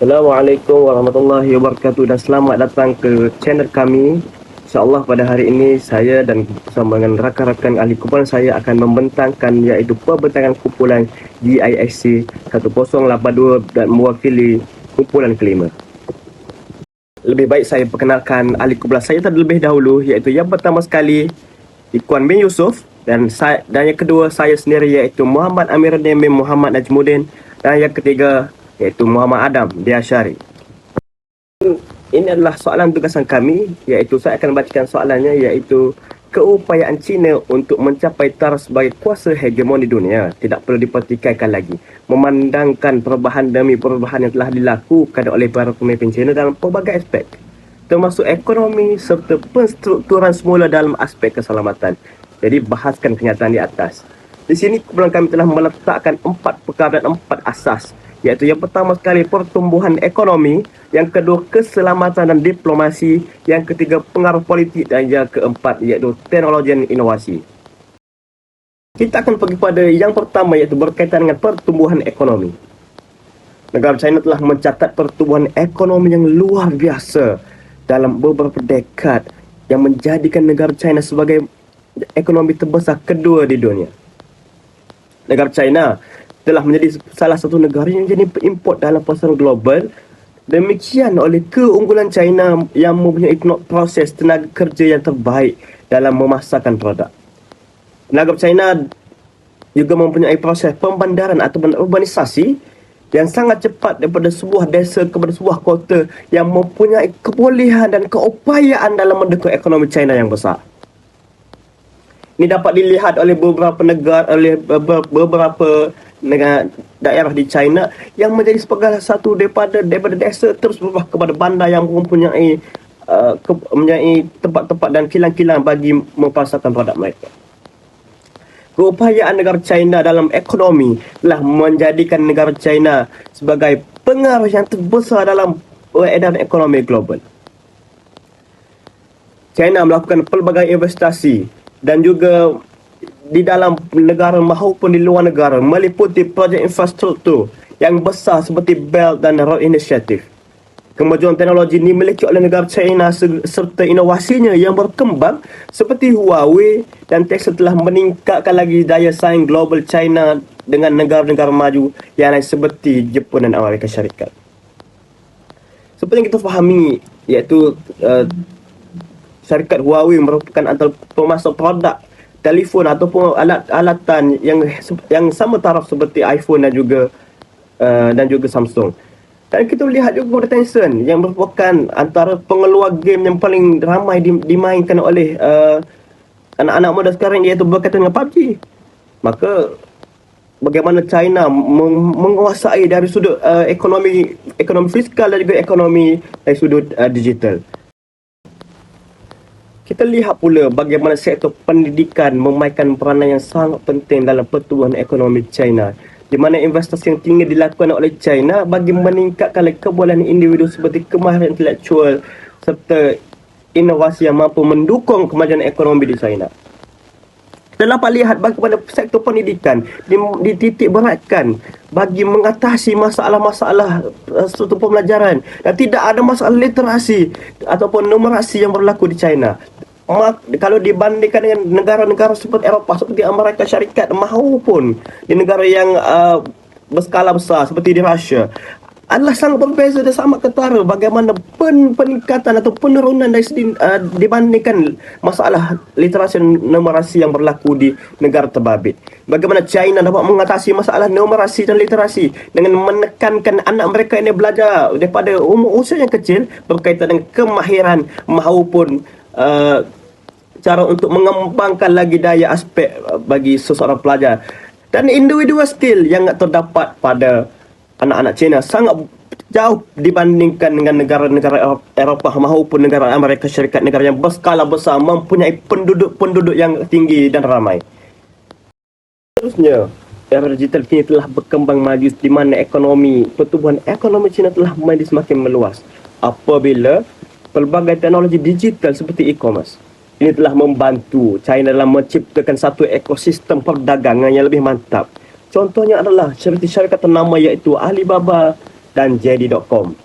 Assalamualaikum warahmatullahi wabarakatuh dan selamat datang ke channel kami. InsyaAllah pada hari ini saya dan bersama dengan rakan-rakan ahli kumpulan saya akan membentangkan iaitu pembentangan kumpulan GISC 1082 dan mewakili kumpulan kelima. Lebih baik saya perkenalkan ahli kumpulan saya terlebih dahulu, iaitu yang pertama sekali Ikuan bin Yusuf dan yang kedua saya sendiri iaitu Muhammad Amiruddin bin Muhammad Najmuddin dan yang ketiga iaitu Muhammad Adam Biasyari. Ini adalah soalan tugasan kami, iaitu saya akan bacakan soalannya, iaitu keupayaan China untuk mencapai taraf sebagai kuasa hegemoni dunia tidak perlu dipertikaikan lagi, memandangkan perubahan demi perubahan yang telah dilakukan oleh para pemimpin China dalam pelbagai aspek, termasuk ekonomi serta penstrukturan semula dalam aspek keselamatan. Jadi bahaskan kenyataan di atas. Di sini kumpulan kami telah meletakkan 4 perkara dan 4 asas, iaitu yang pertama sekali pertumbuhan ekonomi, yang kedua keselamatan dan diplomasi, yang ketiga pengaruh politik dan yang keempat iaitu teknologi dan inovasi. Kita akan pergi pada yang pertama, iaitu berkaitan dengan pertumbuhan ekonomi. Negara China telah mencatat pertumbuhan ekonomi yang luar biasa dalam beberapa dekad yang menjadikan negara China sebagai ekonomi terbesar kedua di dunia. Negara China telah menjadi salah satu negara yang jadi import dalam pasaran global. Demikian oleh keunggulan China yang mempunyai proses tenaga kerja yang terbaik dalam memasarkan produk. Negara China juga mempunyai proses pembandaran atau urbanisasi yang sangat cepat daripada sebuah desa kepada sebuah kota yang mempunyai kebolehan dan keupayaan dalam mendukung ekonomi China yang besar. Ini dapat dilihat oleh beberapa negara, oleh beberapa negara daerah di China yang menjadi sebagai satu daripada desa terus berubah kepada bandar yang mempunyai tempat-tempat dan kilang-kilang bagi mempasarkan produk mereka. Keupayaan negara China dalam ekonomi telah menjadikan negara China sebagai pengaruh yang terbesar dalam peredaran ekonomi global. China melakukan pelbagai investasi dan juga di dalam negara maupun di luar negara, meliputi projek infrastruktur yang besar seperti Belt dan Road Initiative. Kemajuan teknologi dimiliki oleh negara China serta inovasinya yang berkembang seperti Huawei dan Tesla telah meningkatkan lagi daya saing global China dengan negara-negara maju yang lain seperti Jepun dan Amerika Syarikat. Seperti yang kita fahami, iaitu syarikat Huawei merupakan antara pemasok produk telefon ataupun alat-alatan yang sama taraf seperti iPhone dan juga Samsung. Dan kita lihat juga kepada Tencent yang merupakan antara pengeluar game yang paling ramai dimainkan oleh anak-anak muda sekarang, iaitu berkaitan dengan PUBG. Maka bagaimana China menguasai dari sudut ekonomi fiskal dan juga ekonomi dari sudut digital. Kita lihat pula bagaimana sektor pendidikan memainkan peranan yang sangat penting dalam pertumbuhan ekonomi China, di mana investasi yang tinggi dilakukan oleh China bagi meningkatkan kebolehan individu seperti kemahiran intelektual serta inovasi yang mampu mendukung kemajuan ekonomi di China. Dan dapat lihat bagaimana sektor pendidikan dititik beratkan bagi mengatasi masalah-masalah struktur pembelajaran dan tidak ada masalah literasi ataupun numerasi yang berlaku di China. Kalau dibandingkan dengan negara-negara seperti Eropah, seperti Amerika Syarikat maupun di negara yang berskala besar seperti di Rusia, adalah sangat berbeza dan sangat ketara bagaimana peningkatan atau penurunan dari dibandingkan masalah literasi dan numerasi yang berlaku di negara terbabit. Bagaimana China dapat mengatasi masalah numerasi dan literasi dengan menekankan anak mereka ini belajar daripada umur usia yang kecil berkaitan dengan kemahiran maupun cara untuk mengembangkan lagi daya aspek bagi seseorang pelajar. Dan individual skill yang terdapat pada anak-anak China sangat jauh dibandingkan dengan negara-negara Eropah maupun negara Amerika Syarikat, negara yang berskala besar, mempunyai penduduk yang tinggi dan ramai. Seterusnya, era digital kini telah berkembang maju di mana pertumbuhan ekonomi China telah menjadi semakin meluas apabila pelbagai teknologi digital seperti e-commerce ini telah membantu China dalam menciptakan satu ekosistem perdagangan yang lebih mantap. Contohnya adalah seperti syarikat ternama iaitu Alibaba dan JD.com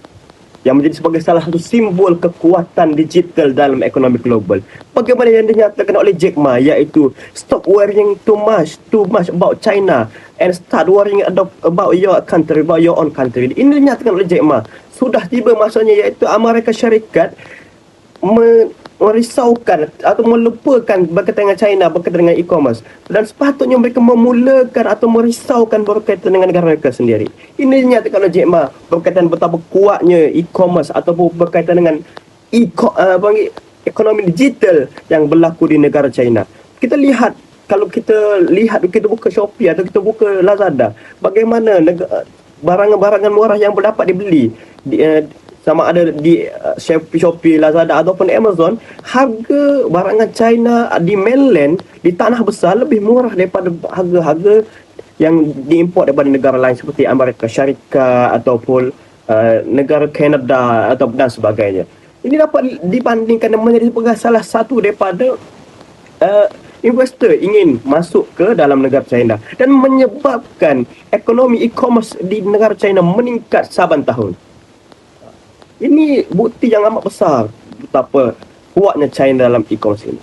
yang menjadi sebagai salah satu simbol kekuatan digital dalam ekonomi global. Bagaimana yang dinyatakan oleh Jack Ma, iaitu stop worrying too much about China and start worrying about your country, about your own country. Ini dinyatakan oleh Jack Ma. Sudah tiba masanya iaitu Amerika Syarikat merisaukan atau melupakan berkaitan dengan China, berkaitan dengan e-commerce, dan sepatutnya mereka memulakan atau merisaukan berkaitan dengan negara mereka sendiri. Ini dinyatakan oleh Jack Ma berkaitan betapa kuatnya e-commerce ataupun berkaitan dengan ekonomi digital yang berlaku di negara China. Kita lihat, kalau kita buka Shopee atau kita buka Lazada, bagaimana barangan-barangan murah yang dapat dibeli sama ada di Shopee, Lazada ataupun Amazon, harga barangan China di mainland, di tanah besar, lebih murah daripada harga-harga yang diimport daripada negara lain seperti Amerika Syarikat ataupun negara Kanada dan sebagainya. Ini dapat dibandingkan dan menjadi salah satu daripada investor ingin masuk ke dalam negara China dan menyebabkan ekonomi e-commerce di negara China meningkat saban tahun. Ini bukti yang amat besar betapa kuatnya China dalam e-commerce ini.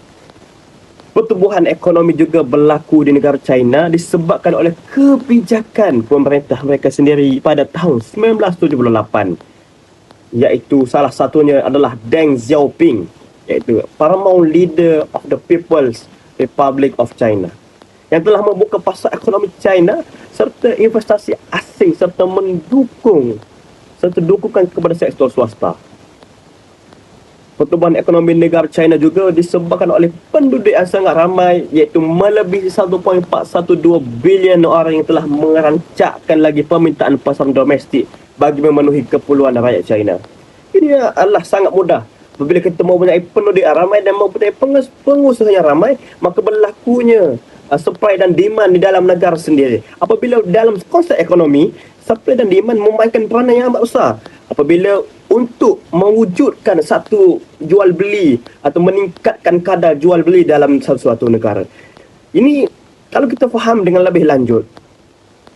Pertumbuhan ekonomi juga berlaku di negara China disebabkan oleh kebijakan pemerintah mereka sendiri pada tahun 1978. Iaitu salah satunya adalah Deng Xiaoping, iaitu paramount leader of the People's Republic of China, yang telah membuka pasar ekonomi China serta investasi asing serta dukungan kepada sektor swasta. Pertumbuhan ekonomi negara China juga disebabkan oleh penduduk yang sangat ramai, iaitu melebihi 1.412 bilion orang yang telah merancakkan lagi permintaan pasar domestik bagi memenuhi keperluan rakyat China. Ini adalah sangat mudah. Apabila kita mempunyai penduduk yang ramai dan mempunyai pengusaha yang ramai, maka berlakunya supply dan demand di dalam negara sendiri. Apabila dalam konsep ekonomi, supply dan demand memainkan peranan yang amat besar. Apabila untuk mewujudkan satu jual beli atau meningkatkan kadar jual beli dalam suatu negara. Ini kalau kita faham dengan lebih lanjut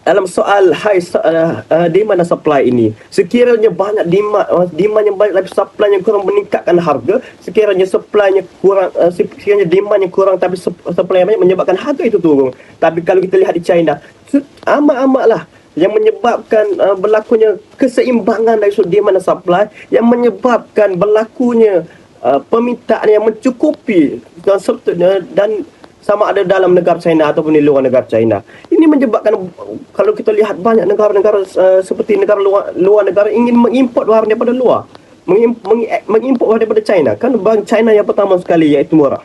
dalam soal demand dan supply ini, sekiranya banyak demand yang banyak tapi supply yang kurang meningkatkan harga, sekiranya demand yang kurang tapi supply yang banyak menyebabkan harga itu turun. Tapi kalau kita lihat di China, amat-amatlah yang menyebabkan berlakunya keseimbangan dari sudut demand dan supply, yang menyebabkan berlakunya permintaan yang mencukupi dan sama ada dalam negara China ataupun di luar negara China. Ini menyebabkan kalau kita lihat banyak negara-negara seperti negara luar negara ingin mengimport barang daripada luar, mengimport barang daripada China. Kan barang China yang pertama sekali iaitu murah,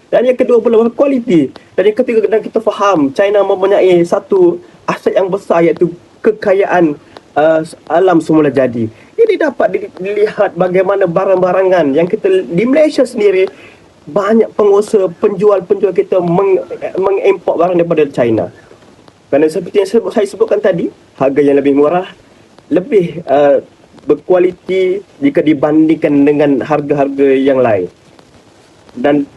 dan yang kedua pula berkualiti, dan yang ketiga, dan kita faham China mempunyai satu aset yang besar iaitu kekayaan alam semula jadi. Ini dapat dilihat bagaimana barang-barangan yang kita di Malaysia sendiri, banyak pengusaha, penjual kita mengimport barang daripada China. Kerana seperti yang saya sebutkan tadi, harga yang lebih murah, lebih berkualiti jika dibandingkan dengan harga-harga yang lain. Dan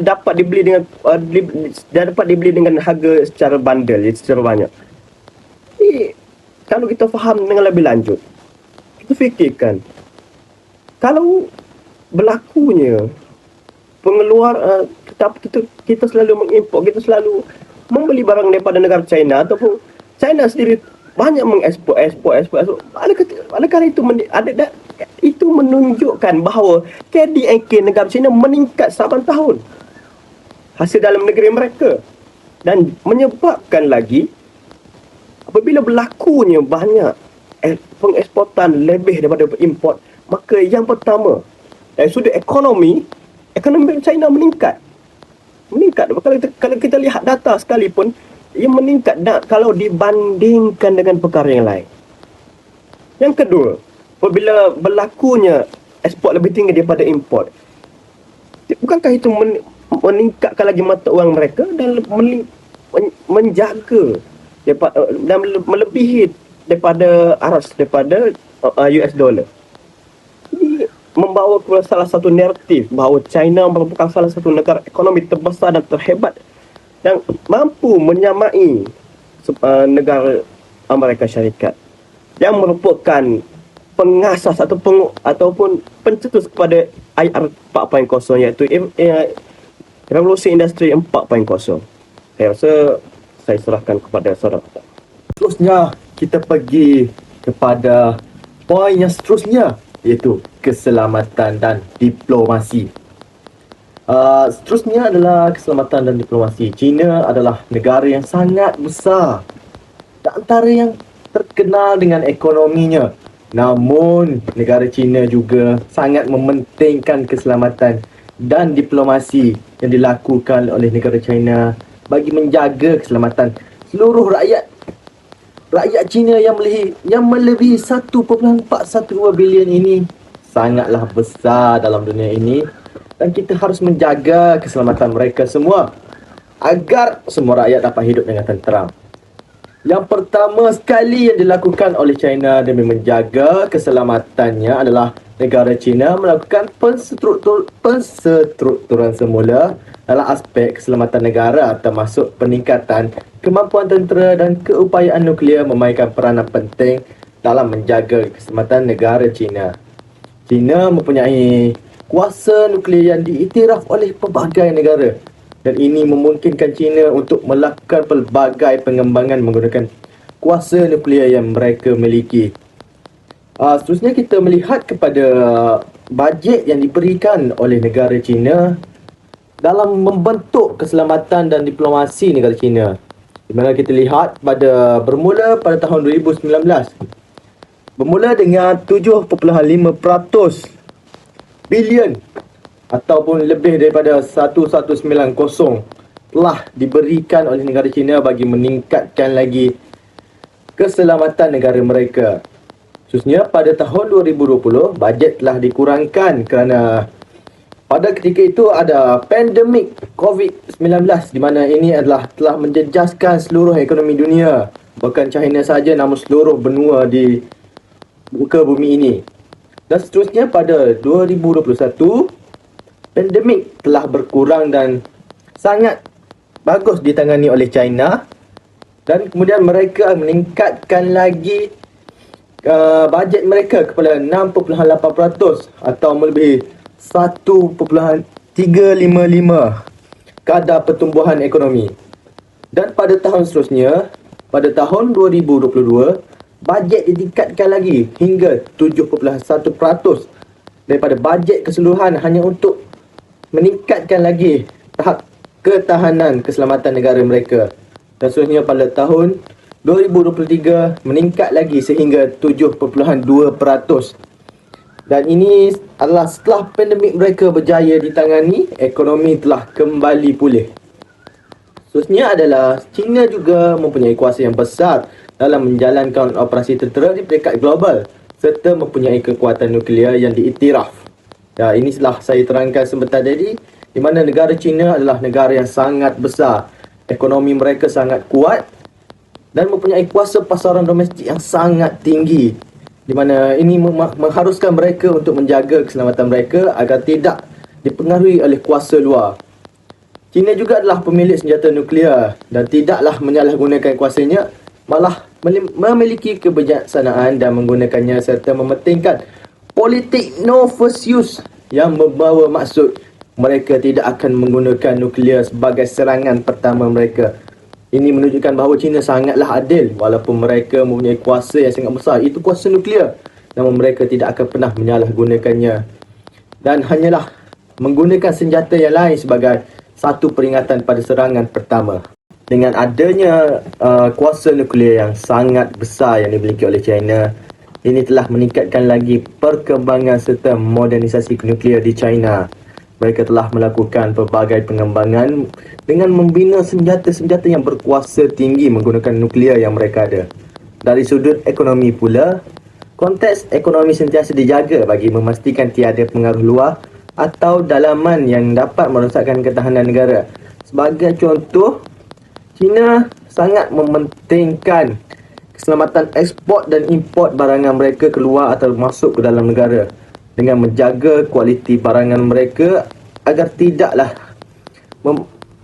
dapat dibeli dengan harga secara bundle, secara banyak. Ini kalau kita faham dengan lebih lanjut, kita fikirkan kalau berlakunya kita selalu mengimport, kita selalu membeli barang daripada negara China ataupun China sendiri banyak mengekspor. Adakah itu menunjukkan bahawa KDNK negara China meningkat saban tahun hasil dalam negeri mereka, dan menyebabkan lagi apabila berlakunya banyak pengeksportan lebih daripada import, maka yang pertama dari sudut ekonomi China meningkat. Kalau kita lihat data sekalipun, ia meningkat kalau dibandingkan dengan perkara yang lain. Yang kedua, apabila berlakunya ekspor lebih tinggi daripada import, bukankah itu meningkatkan lagi mata wang mereka dan menjaga dan melebihi daripada US dollar? Ini membawa kepada salah satu naratif bahawa China merupakan salah satu negara ekonomi terbesar dan terhebat dan mampu menyamai negara Amerika Syarikat. yang merupakan pengasas ataupun pencetus kepada IR 4.0, iaitu Revolusi Industri 4.0. Saya rasa saya serahkan kepada saudara. Seterusnya kita pergi kepada poin yang seterusnya, iaitu keselamatan dan diplomasi. Seterusnya adalah keselamatan dan diplomasi. China adalah negara yang sangat besar dan antara yang terkenal dengan ekonominya. Namun, negara China juga sangat mementingkan keselamatan dan diplomasi yang dilakukan oleh negara China bagi menjaga keselamatan seluruh rakyat China yang melebihi 1.412 bilion ini sangatlah besar dalam dunia ini, dan kita harus menjaga keselamatan mereka semua agar semua rakyat dapat hidup dengan tenteram. Yang pertama sekali yang dilakukan oleh China demi menjaga keselamatannya adalah negara China melakukan penstrukturan semula dalam aspek keselamatan negara, termasuk peningkatan kemampuan tentera dan keupayaan nuklear memainkan peranan penting dalam menjaga keselamatan negara China. China mempunyai kuasa nuklear yang diiktiraf oleh pelbagai negara, dan ini memungkinkan China untuk melakukan pelbagai pengembangan menggunakan kuasa nuklear yang mereka miliki. Seterusnya kita melihat kepada bajet yang diberikan oleh negara China dalam membentuk keselamatan dan diplomasi negara China, di mana kita lihat bermula pada tahun 2019, bermula dengan 7.5% bilion ataupun lebih daripada 1190 telah diberikan oleh negara China bagi meningkatkan lagi keselamatan negara mereka. Khususnya pada tahun 2020, bajet telah dikurangkan kerana pada ketika itu ada pandemik COVID-19, di mana ini telah menjejaskan seluruh ekonomi dunia, bukan China saja namun seluruh benua di muka bumi ini. Dan seterusnya pada 2021, pandemik telah berkurang dan sangat bagus ditangani oleh China, dan kemudian mereka meningkatkan lagi bajet mereka kepada 6.8% atau melebihi 1.355 kadar pertumbuhan ekonomi. Dan pada tahun seterusnya, pada tahun 2022, bajet ditingkatkan lagi hingga 7.1% daripada bajet keseluruhan, hanya untuk meningkatkan lagi tahap ketahanan keselamatan negara mereka. Dan seterusnya pada tahun 2023 meningkat lagi sehingga 7.2%. Dan ini adalah setelah pandemik mereka berjaya ditangani, ekonomi telah kembali pulih. Seterusnya adalah China juga mempunyai kuasa yang besar dalam menjalankan operasi tentera di peringkat global serta mempunyai kekuatan nuklear yang diiktiraf. Ya, ini telah saya terangkan sebentar tadi, di mana negara China adalah negara yang sangat besar, ekonomi mereka sangat kuat dan mempunyai kuasa pasaran domestik yang sangat tinggi, di mana ini mengharuskan mereka untuk menjaga keselamatan mereka agar tidak dipengaruhi oleh kuasa luar. China juga adalah pemilik senjata nuklear dan tidaklah menyalahgunakan kuasanya, malah memiliki kebijaksanaan dan menggunakannya serta mementingkan politik no first use yang membawa maksud mereka tidak akan menggunakan nuklear sebagai serangan pertama mereka. Ini menunjukkan bahawa China sangatlah adil, walaupun mereka mempunyai kuasa yang sangat besar, itu kuasa nuklear, namun mereka tidak akan pernah menyalahgunakannya dan hanyalah menggunakan senjata yang lain sebagai satu peringatan pada serangan pertama. Dengan adanya kuasa nuklear yang sangat besar yang dimiliki oleh China, ini telah meningkatkan lagi perkembangan serta modernisasi nuklear di China. Mereka telah melakukan pelbagai pengembangan dengan membina senjata-senjata yang berkuasa tinggi menggunakan nuklear yang mereka ada. Dari sudut ekonomi pula, konteks ekonomi sentiasa dijaga bagi memastikan tiada pengaruh luar atau dalaman yang dapat merosakkan ketahanan negara. Sebagai contoh, China sangat mementingkan keselamatan ekspor dan import barangan mereka keluar atau masuk ke dalam negara, dengan menjaga kualiti barangan mereka agar tidaklah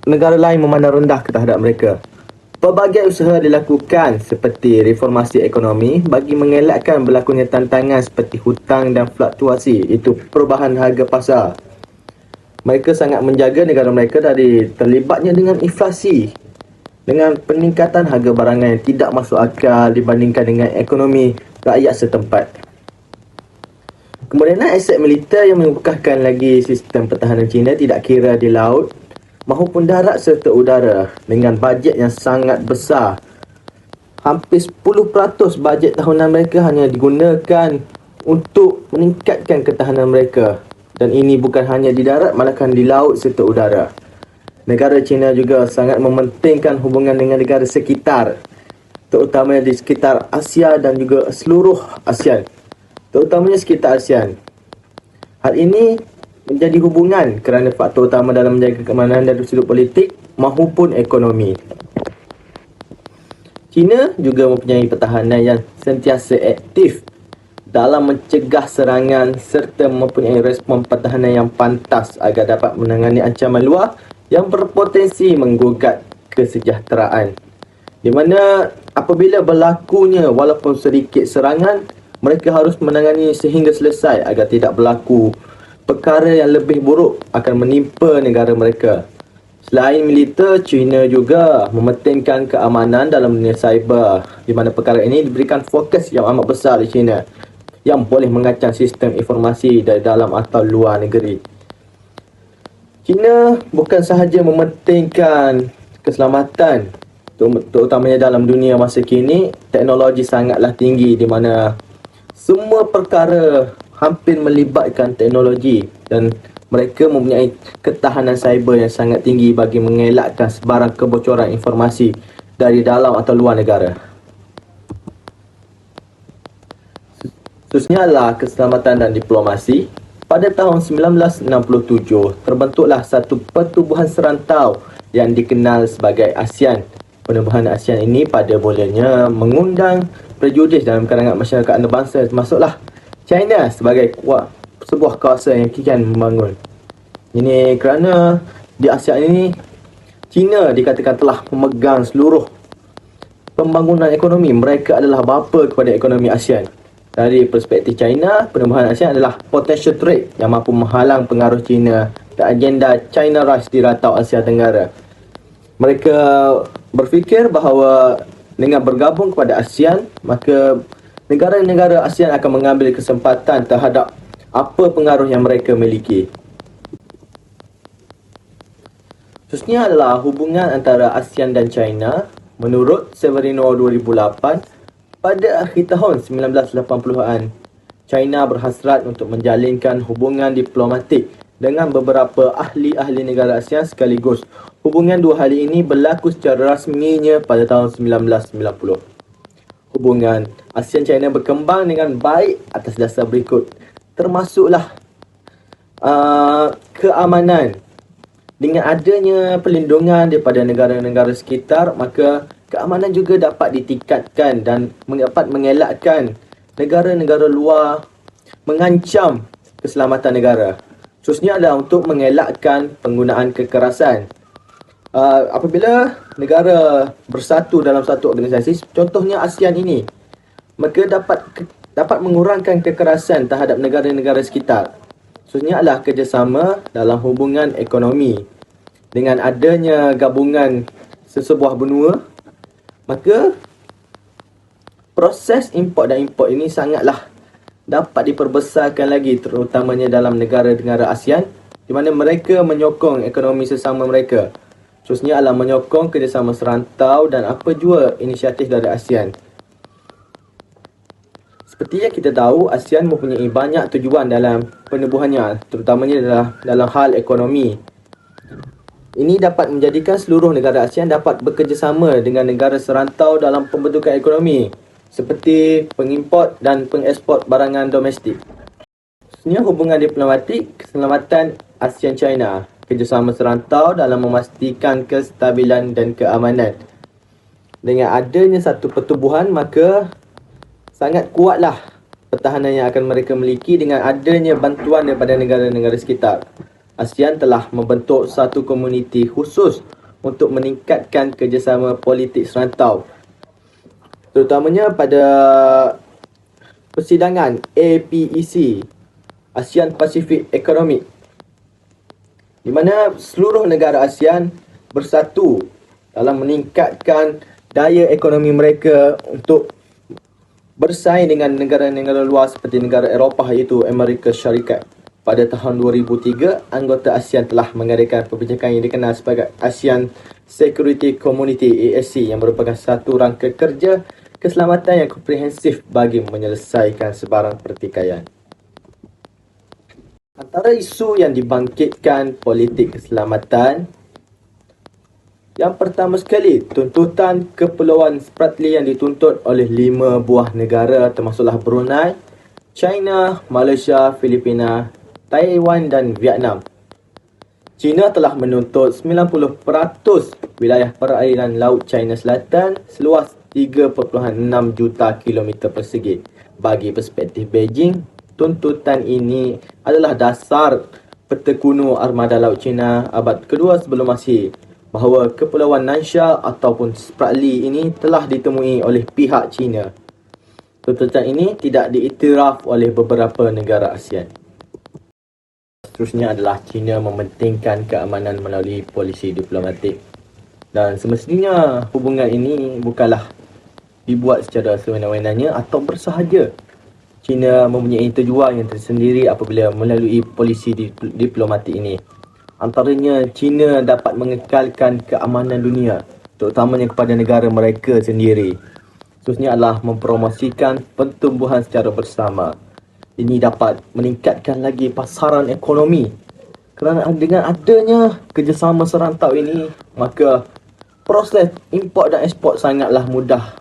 negara lain memandang rendah terhadap mereka. Pelbagai usaha dilakukan seperti reformasi ekonomi bagi mengelakkan berlakunya tantangan seperti hutang dan fluktuasi, iaitu perubahan harga pasar. Mereka sangat menjaga negara mereka dari terlibatnya dengan inflasi, dengan peningkatan harga barangan yang tidak masuk akal dibandingkan dengan ekonomi rakyat setempat. Kemudian aset militer yang mengukuhkan lagi sistem pertahanan China tidak kira di laut maupun darat serta udara dengan bajet yang sangat besar. Hampir 10% bajet tahunan mereka hanya digunakan untuk meningkatkan ketahanan mereka. Dan ini bukan hanya di darat, malahkan di laut serta udara. Negara China juga sangat mementingkan hubungan dengan negara sekitar, terutamanya di sekitar Asia dan juga seluruh ASEAN, terutamanya sekitar ASEAN. Hal ini menjadi hubungan kerana faktor utama dalam menjaga keamanan dari sudut politik maupun ekonomi. China juga mempunyai pertahanan yang sentiasa aktif dalam mencegah serangan serta mempunyai respon pertahanan yang pantas agar dapat menangani ancaman luar yang berpotensi menggugat kesejahteraan. Di mana apabila berlakunya walaupun sedikit serangan, mereka harus menangani sehingga selesai agar tidak berlaku perkara yang lebih buruk akan menimpa negara mereka. Selain militer, China juga mementingkan keamanan dalam dunia cyber, di mana perkara ini diberikan fokus yang amat besar di China yang boleh mengacau sistem informasi dari dalam atau luar negeri. China bukan sahaja mementingkan keselamatan, terutamanya dalam dunia masa kini, teknologi sangatlah tinggi di mana semua perkara hampir melibatkan teknologi dan mereka mempunyai ketahanan cyber yang sangat tinggi bagi mengelakkan sebarang kebocoran informasi dari dalam atau luar negara. Khususnya adalah keselamatan dan diplomasi. Pada tahun 1967, terbentuklah satu pertubuhan serantau yang dikenal sebagai ASEAN. Penubuhan ASEAN ini pada mulanya mengundang prejudis dalam kalangan masyarakat antarabangsa, termasuklah China sebagai sebuah kawasan yang kian membangun. Ini kerana di ASEAN ini China dikatakan telah memegang seluruh pembangunan ekonomi. Mereka adalah bapa kepada ekonomi ASEAN. Dari perspektif China, penubuhan ASEAN adalah potential threat yang mampu menghalang pengaruh China ke agenda China Rise di ratau Asia Tenggara. Mereka berfikir bahawa dengan bergabung kepada ASEAN, maka negara-negara ASEAN akan mengambil kesempatan terhadap apa pengaruh yang mereka miliki. Khususnya adalah hubungan antara ASEAN dan China. Menurut Severino 2008, pada akhir tahun 1980-an, China berhasrat untuk menjalinkan hubungan diplomatik dengan beberapa ahli-ahli negara ASEAN sekaligus. Hubungan dua hal ini berlaku secara rasminya pada tahun 1990. Hubungan ASEAN-China berkembang dengan baik atas dasar berikut, termasuklah keamanan. Dengan adanya perlindungan daripada negara-negara sekitar, maka keamanan juga dapat ditingkatkan dan dapat mengelakkan negara-negara luar mengancam keselamatan negara. Khususnya adalah untuk mengelakkan penggunaan kekerasan. Apabila negara bersatu dalam satu organisasi, contohnya ASEAN ini, maka dapat mengurangkan kekerasan terhadap negara-negara sekitar. Khususnya adalah kerjasama dalam hubungan ekonomi. Dengan adanya gabungan sesebuah benua, maka proses import dan import ini sangatlah dapat diperbesarkan lagi, terutamanya dalam negara-negara ASEAN, di mana mereka menyokong ekonomi sesama mereka. Khususnya adalah menyokong kerjasama serantau dan apa jua inisiatif dari ASEAN. Seperti yang kita tahu, ASEAN mempunyai banyak tujuan dalam penubuhannya, terutamanya dalam hal ekonomi. Ini dapat menjadikan seluruh negara ASEAN dapat bekerjasama dengan negara serantau dalam pembentukan ekonomi, seperti pengimport dan pengeksport barangan domestik. Khususnya hubungan diplomatik, keselamatan ASEAN-China, kerjasama serantau dalam memastikan kestabilan dan keamanan. Dengan adanya satu pertubuhan, maka sangat kuatlah pertahanan yang akan mereka miliki dengan adanya bantuan daripada negara-negara sekitar. ASEAN telah membentuk satu komuniti khusus untuk meningkatkan kerjasama politik serantau, terutamanya pada persidangan APEC, ASEAN Pacific Economic, di mana seluruh negara ASEAN bersatu dalam meningkatkan daya ekonomi mereka untuk bersaing dengan negara-negara luar seperti negara Eropah iaitu Amerika Syarikat. Pada tahun 2003, anggota ASEAN telah mengadakan perbicaraan yang dikenal sebagai ASEAN Security Community ASC yang merupakan satu rangka kerja keselamatan yang komprehensif bagi menyelesaikan sebarang pertikaian. Antara isu yang dibangkitkan politik keselamatan, yang pertama sekali, tuntutan Kepulauan Spratly yang dituntut oleh 5 buah negara termasuklah Brunei, China, Malaysia, Filipina, Taiwan dan Vietnam. China telah menuntut 90% wilayah perairan Laut China Selatan seluas 3.6 juta kilometer persegi. Bagi perspektif Beijing, tuntutan ini adalah dasar peta kuno armada Laut China abad kedua sebelum Masihi, bahawa Kepulauan Nansha ataupun Spratly ini telah ditemui oleh pihak China. Tuntutan ini tidak diiktiraf oleh beberapa negara ASEAN. Seterusnya adalah China mementingkan keamanan melalui polisi diplomatik. Dan semestinya hubungan ini bukanlah dibuat secara sewenang-wenangnya atau bersahaja. China mempunyai tujuan yang tersendiri apabila melalui polisi diplomatik ini. Antaranya, China dapat mengekalkan keamanan dunia, terutamanya kepada negara mereka sendiri. Seterusnya adalah mempromosikan pertumbuhan secara bersama. Ini dapat meningkatkan lagi pasaran ekonomi. Kerana dengan adanya kerjasama serantau ini, maka proses import dan ekspor sangatlah mudah.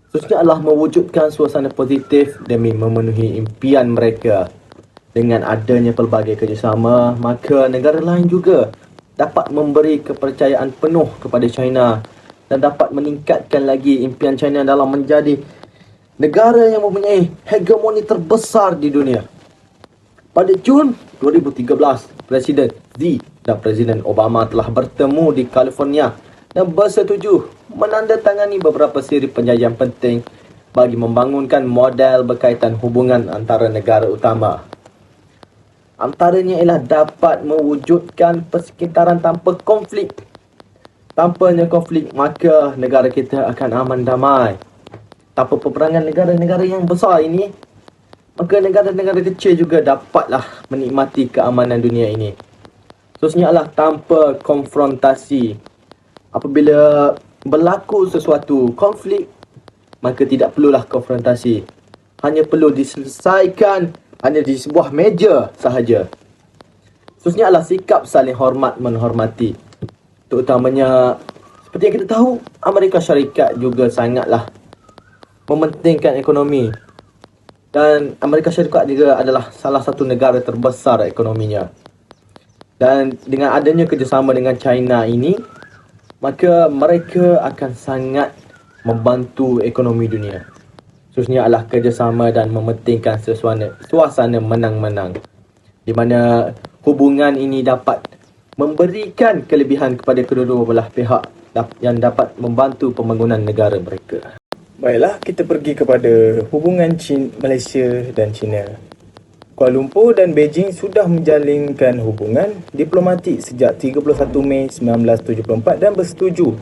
Seterusnya adalah mewujudkan suasana positif demi memenuhi impian mereka. Dengan adanya pelbagai kerjasama, maka negara lain juga dapat memberi kepercayaan penuh kepada China dan dapat meningkatkan lagi impian China dalam menjadi negara yang mempunyai hegemoni terbesar di dunia. Pada Jun 2013, Presiden Xi dan Presiden Obama telah bertemu di California dan bersetuju menandatangani beberapa siri perjanjian penting bagi membangunkan model berkaitan hubungan antara negara utama. Antaranya ialah dapat mewujudkan persekitaran tanpa konflik. Tanpanya konflik, maka negara kita akan aman damai. Tanpa peperangan negara-negara yang besar ini, maka negara-negara kecil juga dapatlah menikmati keamanan dunia ini. Seterusnya adalah tanpa konfrontasi. Apabila berlaku sesuatu konflik, maka tidak perlulah konfrontasi. Hanya perlu diselesaikan hanya di sebuah meja sahaja. Seterusnya adalah sikap saling hormat menghormati. Terutamanya, seperti yang kita tahu, Amerika Syarikat juga sangatlah mementingkan ekonomi. Dan Amerika Syarikat juga adalah salah satu negara terbesar ekonominya. Dan dengan adanya kerjasama dengan China ini, maka mereka akan sangat membantu ekonomi dunia. Seterusnya adalah kerjasama dan mementingkan suasana menang-menang, di mana hubungan ini dapat memberikan kelebihan kepada kedua-dua belah pihak yang dapat membantu pembangunan negara mereka. Baiklah, kita pergi kepada hubungan Malaysia dan China. Kuala Lumpur dan Beijing sudah menjalinkan hubungan diplomatik sejak 31 Mei 1974 dan bersetuju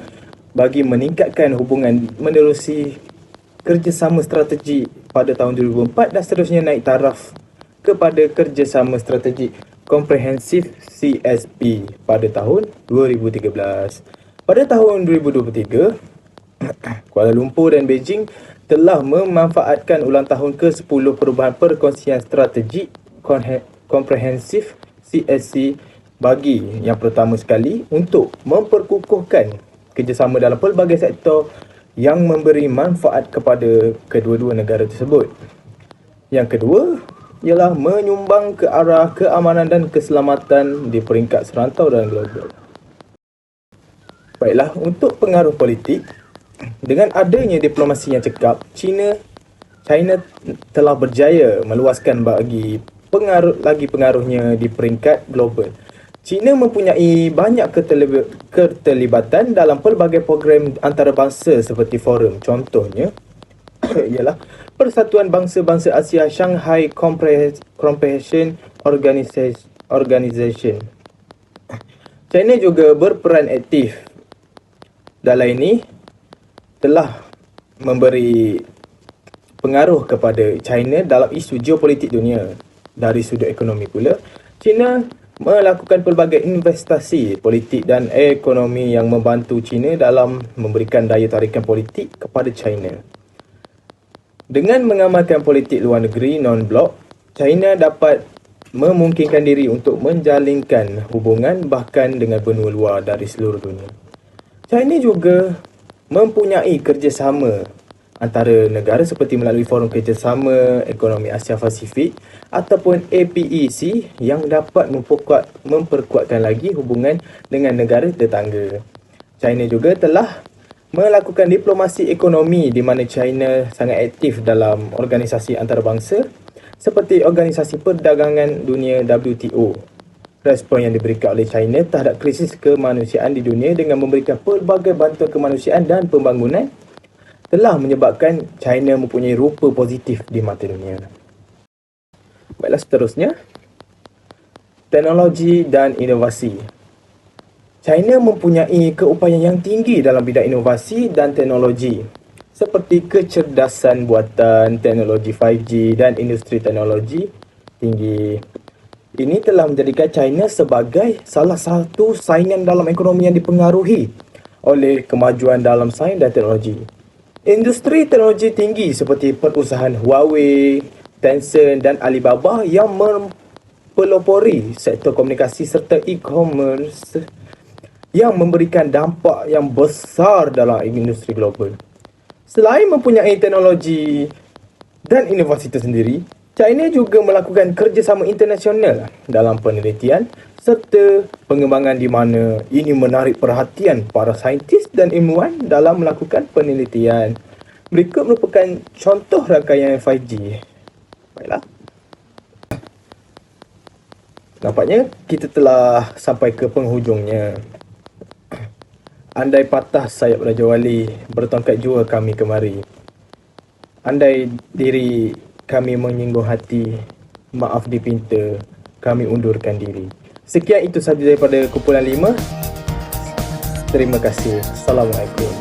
bagi meningkatkan hubungan menerusi kerjasama strategi pada tahun 2004 dan seterusnya naik taraf kepada kerjasama strategi komprehensif CSP pada tahun 2013. Pada tahun 2023, Kuala Lumpur dan Beijing telah memanfaatkan ulang tahun ke-10 perubahan perkongsian strategi komprehensif CSC bagi yang pertama sekali untuk memperkukuhkan kerjasama dalam pelbagai sektor yang memberi manfaat kepada kedua-dua negara tersebut. Yang kedua ialah menyumbang ke arah keamanan dan keselamatan di peringkat serantau dan global. Baiklah, untuk pengaruh politik, dengan adanya diplomasi yang cekap, China telah berjaya meluaskan bagi pengaruhnya di peringkat global. China mempunyai banyak keterlibatan dalam pelbagai program antarabangsa seperti forum. Contohnya ialah Persatuan Bangsa-Bangsa Asia Shanghai Comprehension Organization. China juga berperan aktif dalam ini, telah memberi pengaruh kepada China dalam isu geopolitik dunia. Dari sudut ekonomi pula, China melakukan pelbagai investasi politik dan ekonomi yang membantu China dalam memberikan daya tarikan politik kepada China. Dengan mengamalkan politik luar negeri non-blok, China dapat memungkinkan diri untuk menjalinkan hubungan bahkan dengan benua luar dari seluruh dunia. China juga mempunyai kerjasama antara negara seperti melalui Forum Kerjasama Ekonomi Asia Pasifik ataupun APEC yang dapat memperkuatkan lagi hubungan dengan negara tetangga. China juga telah melakukan diplomasi ekonomi di mana China sangat aktif dalam organisasi antarabangsa seperti Organisasi Perdagangan Dunia WTO. Respon yang diberikan oleh China terhadap krisis kemanusiaan di dunia dengan memberikan pelbagai bantuan kemanusiaan dan pembangunan telah menyebabkan China mempunyai rupa positif di mata dunia. Baiklah, seterusnya, teknologi dan inovasi. China mempunyai keupayaan yang tinggi dalam bidang inovasi dan teknologi, seperti kecerdasan buatan, teknologi 5G dan industri teknologi tinggi. Ini telah menjadikan China sebagai salah satu saingan dalam ekonomi yang dipengaruhi oleh kemajuan dalam sains dan teknologi. Industri teknologi tinggi seperti perusahaan Huawei, Tencent dan Alibaba yang mempelopori sektor komunikasi serta e-commerce yang memberikan dampak yang besar dalam industri global. Selain mempunyai teknologi dan inovasi tersendiri, China juga melakukan kerjasama internasional dalam penelitian serta pengembangan di mana ini menarik perhatian para saintis dan ilmuwan dalam melakukan penelitian. Berikut merupakan contoh rangkaian 5G. Baiklah. Nampaknya kita telah sampai ke penghujungnya. Andai patah sayap Raja Wali, bertongkat jua kami kemari. Andai diri kami menyinggung hati, maaf dipinta, kami undurkan diri. Sekian itu sahaja daripada kumpulan 5. Terima kasih. Assalamualaikum.